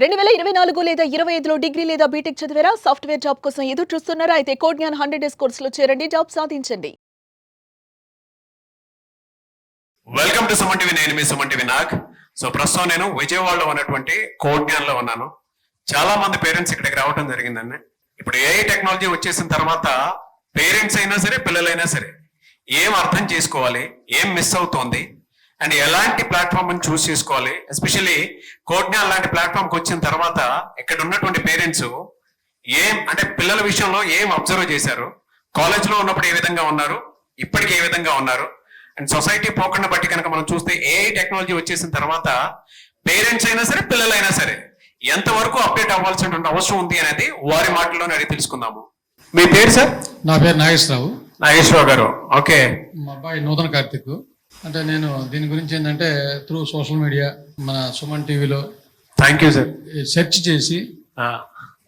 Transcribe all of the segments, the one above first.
2024 లేదా 25లో డిగ్రీ లేదా బీటెక్ చదివారా? సాఫ్ట్వేర్ జాబ్ కోసం ఎదురు చూస్తున్నారా? అయితే కోడ్ జ్ఞాన్ 100 డేస్ కోర్సులో చేరండి, జాబ్ సాధించండి. Welcome to Suman TV. నేను మీ సుమన్ టీవీ నాగ్. సో ప్రస్తుతం నేను విజయవాడలో ఉన్నటువంటి కోడ్ జ్ఞాన్ లో ఉన్నాను. చాలా మంది పేరెంట్స్ ఇక్కడికి రావడం జరిగిందండి. ఇప్పుడు ఏఐ టెక్నాలజీ వచ్చేసిన తర్వాత పేరెంట్స్ అయినా సరే, పిల్లలైనా సరే ఏం అర్థం చేసుకోవాలి, ఏం మిస్ అవుతోంది అండ్ ఎలాంటి ప్లాట్ఫామ్ చూస్ చేసుకోవాలి. ఎస్పెషల్లీ కోడ్ జ్ఞాన్ లాంటి ప్లాట్ఫామ్కి వచ్చిన తర్వాత ఇక్కడ ఉన్నటువంటి పేరెంట్స్ ఏం అంటే పిల్లల విషయంలో ఏం అబ్జర్వ్ చేశారు, కాలేజ్లో ఉన్నప్పుడు ఏ విధంగా ఉన్నారు, ఇప్పటికి ఏ విధంగా ఉన్నారు అండ్ సొసైటీ పోకుండా బట్టి కనుక మనం చూస్తే ఏఐ టెక్నాలజీ వచ్చేసిన తర్వాత పేరెంట్స్ అయినా సరే, పిల్లలైనా సరే ఎంతవరకు అప్డేట్ అవ్వాల్సిన అవసరం ఉంది అనేది వారి మాటల్లోనే అడిగి తెలుసుకుందాము. మీ పేరు సార్? నా పేరు నాగేశ్వరరావు. నాగేశ్వరరావు గారు, ఓకే. మా అబ్బాయి నూతన కార్తిక్. అంటే నేను దీని గురించి ఏంటంటే త్రూ సోషల్ మీడియా, మన సుమన్ టీవీలో థ్యాంక్ యూ సార్ సెర్చ్ చేసి,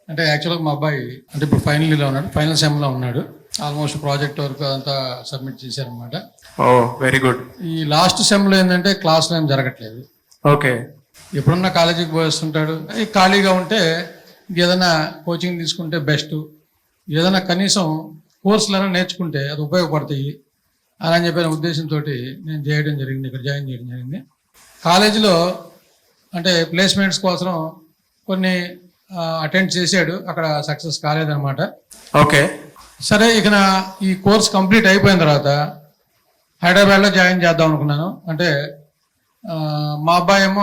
అంటే యాక్చువల్గా మా అబ్బాయి అంటే ఇప్పుడు ఫైనల్ ఇయర్లో ఉన్నాడు, ఫైనల్ సెమ్లో ఉన్నాడు. ఆల్మోస్ట్ ప్రాజెక్ట్ వర్క్ అంతా సబ్మిట్ చేశారనమాట. ఓ వెరీ గుడ్. ఈ లాస్ట్ సెమ్లో ఏంటంటే క్లాస్లో ఏం జరగట్లేదు. ఓకే. ఎప్పుడున్నా కాలేజీకి పోస్తుంటాడు. ఖాళీగా ఉంటే ఏదైనా కోచింగ్ తీసుకుంటే బెస్ట్, ఏదైనా కనీసం కోర్సులను నేర్చుకుంటే అది ఉపయోగపడతాయి అని చెప్పిన ఉద్దేశంతో నేను చేయడం జరిగింది, ఇక్కడ జాయిన్ చేయడం జరిగింది. కాలేజీలో అంటే ప్లేస్మెంట్స్ కోసం కొన్ని అటెండ్ చేశాడు, అక్కడ సక్సెస్ కాలేదన్నమాట. ఓకే. సరే, ఇక ఈ కోర్స్ కంప్లీట్ అయిపోయిన తర్వాత హైదరాబాద్లో జాయిన్ చేద్దాం అనుకున్నాను. అంటే మా అబ్బాయి ఏమో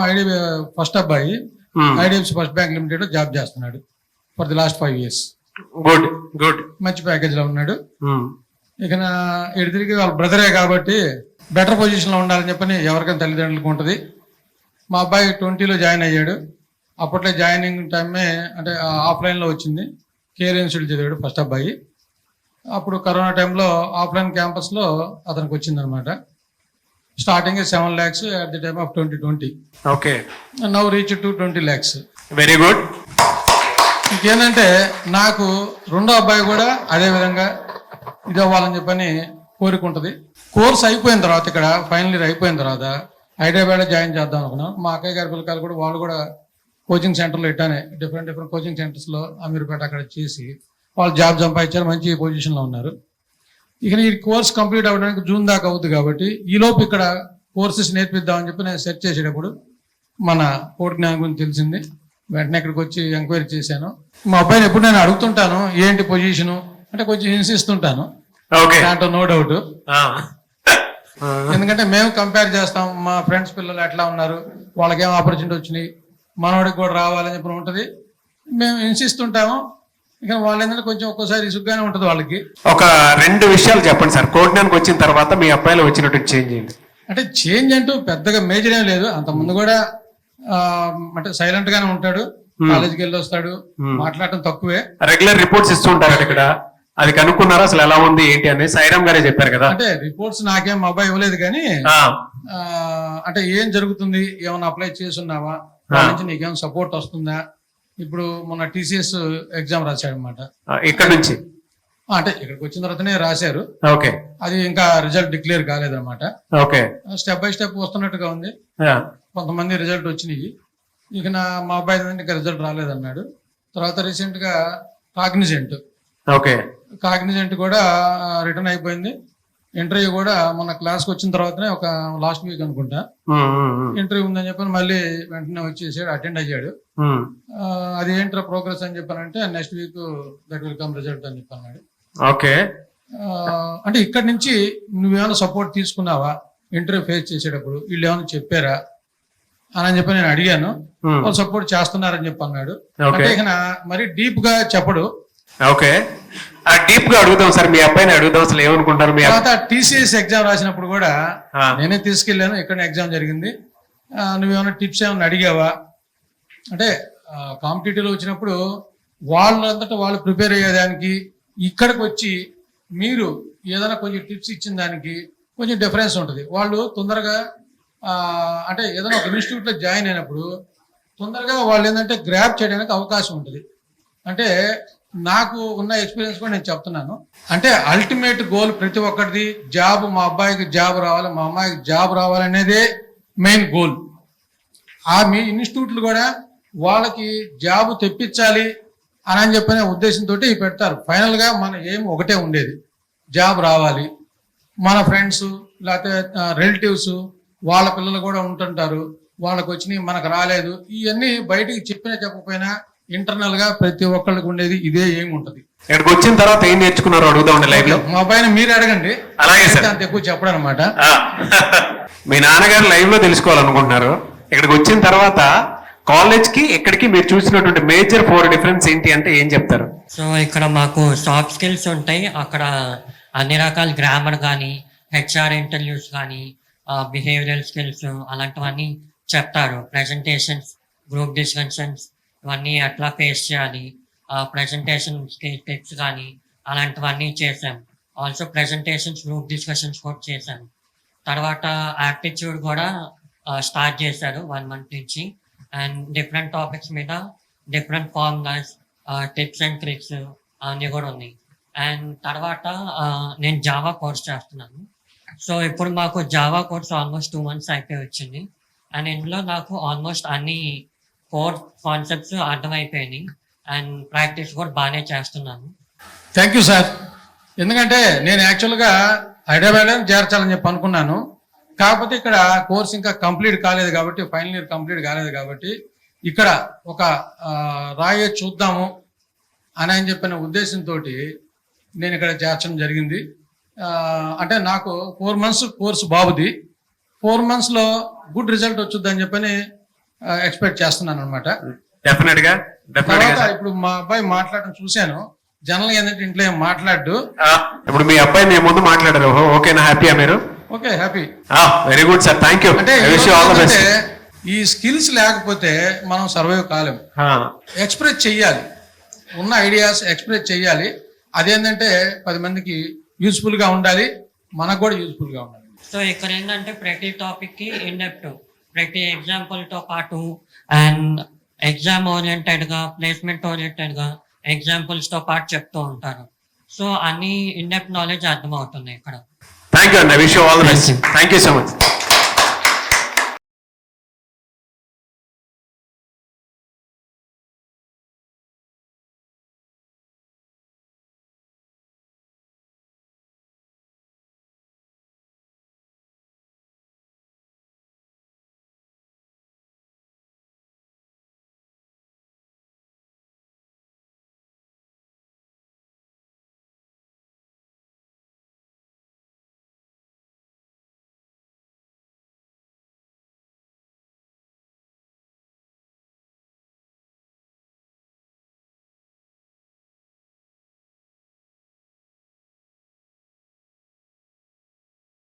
ఫస్ట్ అబ్బాయి IDFC first bank limited job చేస్తున్నాడు for the last 5 years. Good good. మంచి ప్యాకేజ్ లో ఉన్నాడు. ఇక ఇటు తిరిగి వాళ్ళ బ్రదరే కాబట్టి బెటర్ పొజిషన్లో ఉండాలని చెప్పని ఎవరికైనా తల్లిదండ్రులకు ఉంటుంది. మా అబ్బాయి 20లో జాయిన్ అయ్యాడు. అప్పట్లో జాయినింగ్ టైమే అంటే ఆఫ్లైన్లో వచ్చింది. కేర్ ఇన్స్టిట్యూట్ చదివాడు ఫస్ట్ అబ్బాయి. అప్పుడు కరోనా టైంలో ఆఫ్లైన్ క్యాంపస్లో అతనికి వచ్చిందనమాట. Starting 7 lakhs at the time of 2020. Okay. Now reach to 20 lakhs. Very good. ఇంకేంటంటే నాకు రెండో అబ్బాయి కూడా అదే విధంగా ఇది అవ్వాలని చెప్పని కోరుకుంటుంది. కోర్స్ అయిపోయిన తర్వాత, ఇక్కడ ఫైనల్ ఇయర్ అయిపోయిన తర్వాత హైదరాబాద్లో జాయిన్ చేద్దాం అనుకున్నాం. మా అక్కయ్య గారి పిల్లకాయలు కూడా వాళ్ళు కూడా కోచింగ్ సెంటర్లో ఇట్టానే డిఫరెంట్ కోచింగ్ సెంటర్స్లో అమీర్పేట అక్కడ చేసి వాళ్ళు జాబ్ సంపాదించారు, మంచి పొజిషన్లో ఉన్నారు. ఇక ఈ కోర్స్ కంప్లీట్ అవ్వడానికి జూన్ దాకా అవుతుంది కాబట్టి ఈలోపు ఇక్కడ కోర్సెస్ నేర్పిద్దామని చెప్పి నేను సెర్చ్ చేసేటప్పుడు మన కోడ్ జ్ఞానం గురించి తెలిసింది. వెంటనే ఇక్కడికి వచ్చి ఎంక్వైరీ చేశాను. మా అబ్బాయిని ఎప్పుడు నేను అడుగుతుంటాను ఏంటి పొజిషను అంటే కొంచెం హింసిస్తుంటాను, దాంట్లో నో డౌట్. ఎందుకంటే మేము కంపేర్ చేస్తాం, మా ఫ్రెండ్స్ పిల్లలు ఎట్లా ఉన్నారు, వాళ్ళకేం ఆపర్చునిటీ వచ్చినాయి, మనవాడికి కూడా రావాలని చెప్పి ఉంటుంది. మేము హింసిస్తుంటాము. ఇక వాళ్ళు ఏంటంటే కొంచెం ఒక్కోసారి ఇసుగ్గానే ఉంటుంది వాళ్ళకి. ఒక 2 విషయాలు చెప్పండి సార్, కోడ్నానికి వచ్చిన తర్వాత మీ అబ్బాయిలో వచ్చినట్టు చేంజ్ ఏంటి? అంటే చేంజ్ అంటూ పెద్దగా మేజర్ ఏం లేదు. అంత ముందు కూడా అంటే సైలెంట్ గానే ఉంటాడు, కాలేజీకి వెళ్ళి వస్తాడు, మాట్లాడటం తక్కువే. రెగ్యులర్ రిపోర్ట్స్ ఇస్తూ ఉంటారు ఇక్కడ, అది కనుక్కున్నారా అసలు ఎలా ఉంది ఏంటి అని? సాయిరామ్ గారే చెప్పారు కదా. అంటే రిపోర్ట్స్ నాకేం మా అబ్బాయి ఇవ్వలేదు కానీ అంటే ఏం జరుగుతుంది, ఏమైనా అప్లై చేస్తున్నావా, వాళ్ళ నుంచి నీకేమైనా సపోర్ట్ వస్తుందా. ఇప్పుడు మొన్న TCS ఎగ్జామ్ రాశాడు అనమాట. ఇక్కడ నుంచి అంటే ఇక్కడికి వచ్చిన తర్వాతనే రాశారు. ఓకే. అది ఇంకా రిజల్ట్ డిక్లేర్ కాలేదన్నమాట. ఓకే. స్టెప్ బై స్టెప్ వస్తున్నట్టుగా ఉంది. కొంతమంది రిజల్ట్ వచ్చినాయి. ఇక మా అబ్బాయి ఇంకా రిజల్ట్ రాలేదన్నాడు. తర్వాత రీసెంట్ గా కాగ్నిజెంట్, ఓకే, కాగ్నిజెంట్ కూడా రిటర్న్ అయిపోయింది. ఇంటర్వ్యూ కూడా మొన్న క్లాస్కి వచ్చిన తర్వాతనే ఒక లాస్ట్ వీక్ అనుకుంటా ఇంటర్వ్యూ ఉందని చెప్పని మళ్ళీ వెంటనే వచ్చేసాడు, అటెండ్ అయ్యాడు. అది ఏంట్రా ప్రోగ్రెస్ అని చెప్పానంటే next weak that will come result అని చెప్పన్నాడు. ఓకే. అంటే ఇక్కడ నుంచి నువ్వేమైనా సపోర్ట్ తీసుకున్నావా ఇంటర్వ్యూ ఫేస్ చేసేటప్పుడు, వీళ్ళు ఏమైనా చెప్పారా అని చెప్పి నేను అడిగాను. వాళ్ళు సపోర్ట్ చేస్తున్నారని చెప్పి అన్నాడు. అంటే ఇక మరి డీప్ గా చెప్పడు. ఓకే, డీప్ గా అడుగుదాం సార్, మీ అబ్బాయిని అడుగుదాం అసలు ఏమనుకుంటారు. తర్వాత TCS ఎగ్జామ్ రాసినప్పుడు కూడా నేనే తీసుకెళ్లాను, ఇక్కడ ఎగ్జామ్ జరిగింది. నువ్వేమైనా టిప్స్ ఏమైనా అడిగావా అంటే కాంపిటేటివ్లో వచ్చినప్పుడు వాళ్ళంతటా వాళ్ళు ప్రిపేర్ అయ్యేదానికి ఇక్కడికి వచ్చి మీరు ఏదైనా కొంచెం టిప్స్ ఇచ్చిన దానికి కొంచెం డిఫరెన్స్ ఉంటుంది. వాళ్ళు తొందరగా అంటే ఏదైనా ఒక ఇన్స్టిట్యూట్లో జాయిన్ అయినప్పుడు తొందరగా వాళ్ళు ఏంటంటే గ్రాప్ చేయడానికి అవకాశం ఉంటుంది. అంటే నాకు ఉన్న ఎక్స్పీరియన్స్ కూడా నేను చెప్తున్నాను. అంటే అల్టిమేట్ గోల్ ప్రతి ఒక్కరిది జాబ్, మా అబ్బాయికి జాబ్ రావాలి, మా అమ్మాయికి జాబ్ రావాలనేదే మెయిన్ గోల్. మీ ఇన్స్టిట్యూట్లు కూడా వాళ్ళకి జాబ్ తెప్పించాలి అని చెప్పనే ఉద్దేశంతో ఇవి పెడతారు. ఫైనల్ గా మన ఏం ఒకటే ఉండేది, జాబ్ రావాలి. మన ఫ్రెండ్స్ లేకపోతే రిలేటివ్స్ వాళ్ళ పిల్లలు కూడా ఉంటుంటారు, వాళ్ళకి వచ్చినాయి మనకు రాలేదు. ఇవన్నీ బయటికి చెప్పినా చెప్పకపోయినా ఇంటర్నల్ గా ప్రతి ఒక్కళ్ళకి ఉండేది ఇదే ఏం ఉంటది. ఇక్కడికి వచ్చిన తర్వాత ఏం నేర్చుకున్నారు అడుగుదామండి లైవ్ లో. మా అబ్బాయిని మీరు అడగండి, అలాగే సార్. అంత ఎక్కువ చెప్పడం అనమాట. మీ నాన్నగారు లైవ్ లో తెలుసుకోవాలనుకుంటున్నారు. ఇక్కడికి వచ్చిన తర్వాత కాలేజ్ కి ఇక్కడికి మీరు చూసినటువంటి మేజర్ 4 డిఫరెన్స్ ఏంటి అంటే ఏం చెప్తారు? సో ఇక్కడ మాకు సాఫ్ట్ స్కిల్స్ ఉంటాయి. అక్కడ అన్ని రకాల గ్రామర్ కానీ, హెచ్ఆర్ ఇంటర్వ్యూస్ కానీ, బిహేవియరల్ స్కిల్స్ అలాంటివన్నీ చెప్తారు. ప్రెజెంటేషన్స్, గ్రూప్ డిస్కషన్స్ ఇవన్నీ ఎట్లా ఫేస్ చేయాలి, ప్రెజెంటేషన్ టిప్స్ కానీ అలాంటివన్నీ చేసాం. ఆల్సో ప్రెజెంటేషన్స్, గ్రూప్ డిస్కషన్స్ కూడా చేశాం. తర్వాత యాప్టిట్యూడ్ కూడా స్టార్ట్ చేశారు 1 month నుంచి. అండ్ డిఫరెంట్ టాపిక్స్ మీద different formulas, tips and tricks అవన్నీ కూడా ఉన్నాయి. అండ్ తర్వాత నేను జావా కోర్స్ చేస్తున్నాను. సో ఇప్పుడు మాకు జావా కోర్స్ ఆల్మోస్ట్ 2 months అయిపోయి వచ్చింది. అండ్ ఇందులో నాకు ఆల్మోస్ట్ అన్ని కోర్ కాన్సెప్ట్స్ అర్థమైపోయినాయి. అండ్ ప్రాక్టీస్ కూడా బాగానే చేస్తున్నాను. Thank you sir. ఎందుకంటే నేను యాక్చువల్గా హైదరాబాద్లో చేర్చాలని చెప్పి అనుకున్నాను. కాకపోతే ఇక్కడ కోర్స్ ఇంకా కంప్లీట్ కాలేదు కాబట్టి, ఫైనల్ ఇయర్ కంప్లీట్ కాలేదు కాబట్టి ఇక్కడ ఒక రాయే చూద్దాము అని చెప్పిన ఉద్దేశంతో నేను ఇక్కడ చేర్చడం జరిగింది. అంటే నాకు 4 months కోర్సు బాబుది. 4 months లో గుడ్ రిజల్ట్ వచ్చుద్దని చెప్పని ఎక్స్పెక్ట్ చేస్తున్నాను అనమాట. డెఫినెట్ గా తర్వాత ఇప్పుడు మా అబ్బాయి మాట్లాడడం చూశాను. జనరల్ గా ఏంటంటే ఇంట్లో ఏం మాట్లాడు. ఇప్పుడు మీ అబ్బాయి మీ ముందు మాట్లాడారు. ఓకేనా? హ్యాపీయా మీరు? Okay, happy. Very good sir, thank you. అంటే ఈ స్కిల్స్ లేకపోతే మనం సర్వైవ్ కాలేము. ఎక్స్ప్రెస్ చెయ్యాలి, ఉన్న ఐడియాస్ ఎక్స్ప్రెస్ చెయ్యాలి. అదేంటంటే 10 మందికి యూస్ఫుల్ గా ఉండాలి, మనకు కూడా యూస్ఫుల్ గా ఉండాలి. సో ఇక్కడ ఏంటంటే ప్రతి టాపిక్ కి ఇన్డెప్త్, ప్రతి ఎగ్జాంపుల్ తో పాటు అండ్ ఎగ్జామ్ ఓరియంటెడ్ గా, ప్లేస్మెంట్ ఓరియంటెడ్ గా ఎగ్జాంపుల్స్ తో పాటు చెప్తూ ఉంటారు. సో అన్ని ఇన్డెప్త్ నాలెడ్జ్ అర్థమవుతుంది ఇక్కడ. థ్యాంక్ యూ అండి. Wish you all the best. Thank you so much.